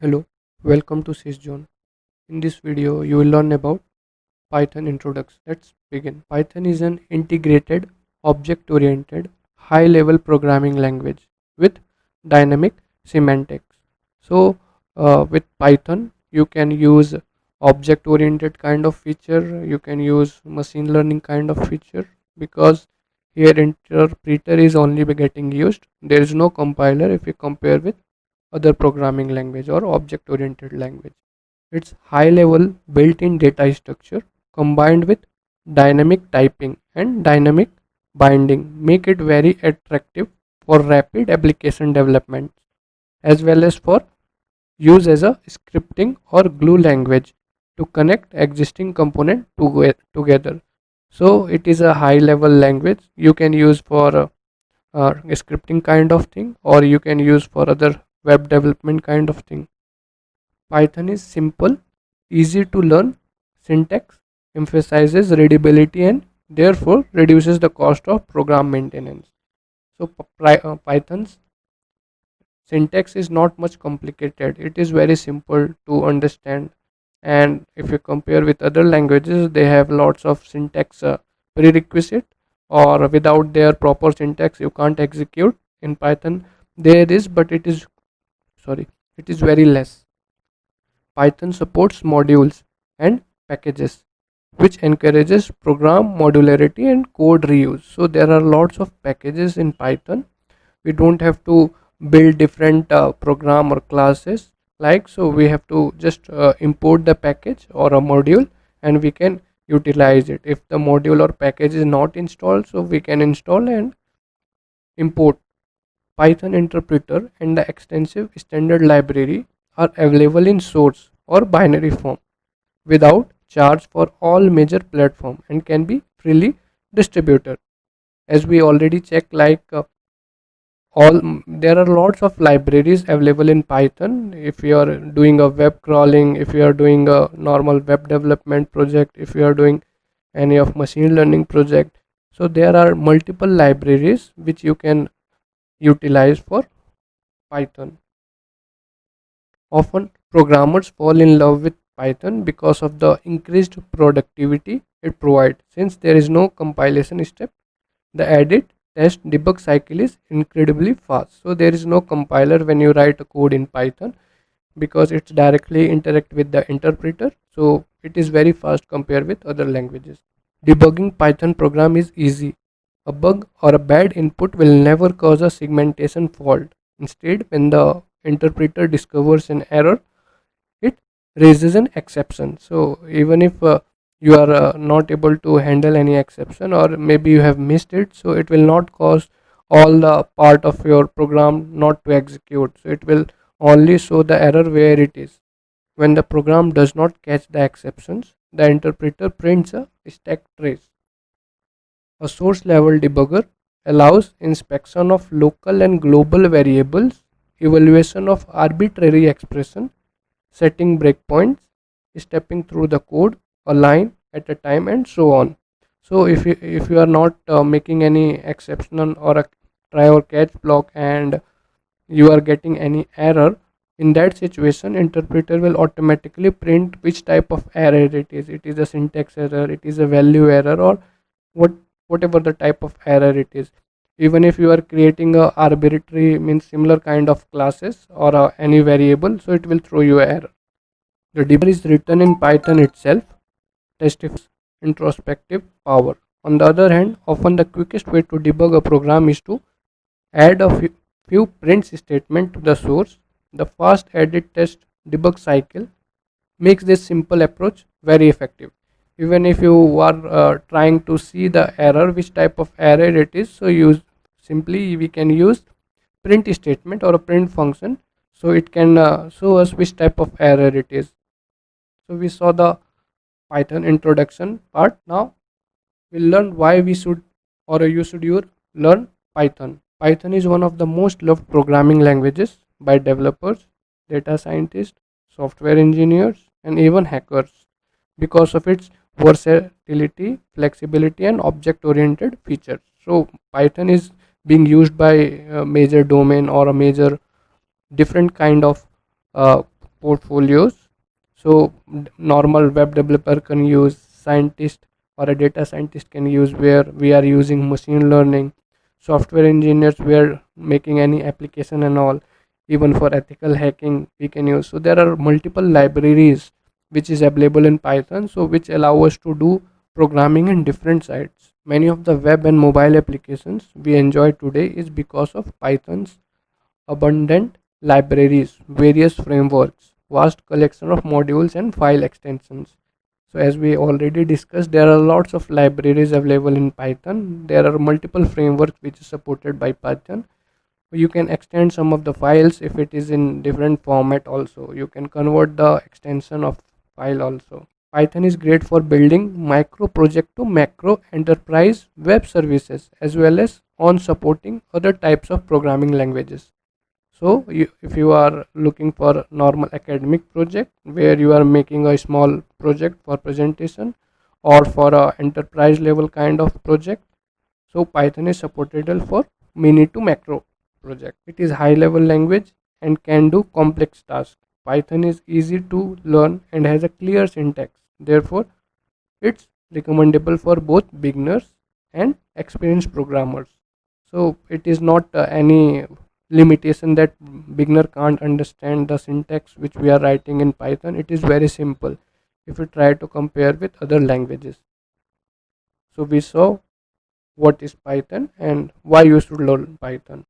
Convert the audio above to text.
Hello, welcome to SysJohn. In this video, you will learn about Python introduction. Let's begin. Python is an integrated, object-oriented, high-level programming language with dynamic semantics. With Python, you can use object-oriented kind of feature. You can use machine learning kind of feature because here interpreter is only be getting used. There is no compiler if you compare with other programming language or object oriented language. Its high level built in data structure combined with dynamic typing and dynamic binding make it very attractive for rapid application development as well as for use as a scripting or glue language to connect existing component together. So it is a high level language you can use for scripting kind of thing, or you can use for other web development kind of thing. Python is simple, easy to learn, syntax emphasizes readability and therefore reduces the cost of program maintenance. So Python's syntax is not much complicated, it is very simple to understand. And if you compare with other languages, they have lots of syntax prerequisite, or without their proper syntax you can't execute. In Python there is, but it is very less. Python supports modules and packages, which encourages program modularity and code reuse. So there are lots of packages in Python. We don't have to build different program or classes, so we have to just import the package or a module and we can utilize it. If the module or package is not installed, so we can install and import. Python interpreter and the extensive standard library are available in source or binary form without charge for all major platform and can be freely distributed. As we already checked, there are lots of libraries available in Python. If you are doing a web crawling, if you are doing a normal web development project, if you are doing any of machine learning project, so there are multiple libraries which you can utilize for Python. Often programmers fall in love with Python because of the increased productivity it provides. Since there is no compilation step, the edit, test, debug cycle is incredibly fast. So there is no compiler when you write a code in Python because it's directly interact with the interpreter. So it is very fast compared with other languages. Debugging Python program is easy. A bug or a bad input will never cause a segmentation fault. Instead, when the interpreter discovers an error, it raises an exception. So even if you are not able to handle any exception, or maybe you have missed it, so it will not cause all the part of your program not to execute. So it will only show the error where it is. When the program does not catch the exceptions, the interpreter prints a stack trace. A source level debugger allows inspection of local and global variables, evaluation of arbitrary expression, setting breakpoints, stepping through the code a line at a time, and so on. So if you are not making any exception or a try or catch block and you are getting any error, in that situation interpreter will automatically print which type of error it is. It is a syntax error, it is a value error, or what whatever the type of error it is. Even if you are creating a arbitrary means similar kind of classes or any variable, so it will throw you error. The debugger is written in Python itself, testifies introspective power. On the other hand, often the quickest way to debug a program is to add a few print statement to the source. The fast edit test debug cycle makes this simple approach very effective. Even if you are trying to see the error, which type of error it is, so use simply we can use print statement or a print function, so it can show us which type of error it is. So we saw the Python introduction part. Now we'll learn why we should or you should learn Python. Python is one of the most loved programming languages by developers, data scientists, software engineers, and even hackers because of its versatility, flexibility, and object oriented features. So Python is being used by a major domain or a major different kind of uh, portfolios. So normal web developer can use, scientist or a data scientist can use, where we are using machine learning. Software engineers, we are making any application and all. Even for ethical hacking we can use. So there are multiple libraries which is available in Python, so which allow us to do programming in different sites. Many of the web and mobile applications we enjoy today is because of Python's abundant libraries, various frameworks, vast collection of modules and file extensions. So as we already discussed, there are lots of libraries available in Python. There are multiple frameworks which is supported by Python. You can extend some of the files if it is in different format also. You can convert the extension of file also. Python is great for building micro project to macro enterprise web services, as well as on supporting other types of programming languages. So if you are looking for normal academic project where you are making a small project for presentation, or for a enterprise level kind of project, so Python is supported for mini to macro project. It is high level language and can do complex tasks. Python is easy to learn and has a clear syntax. Therefore, it's recommendable for both beginners and experienced programmers. So it is not any limitation that beginner can't understand the syntax which we are writing in Python. It is very simple if you try to compare with other languages. So we saw what is Python and why you should learn Python.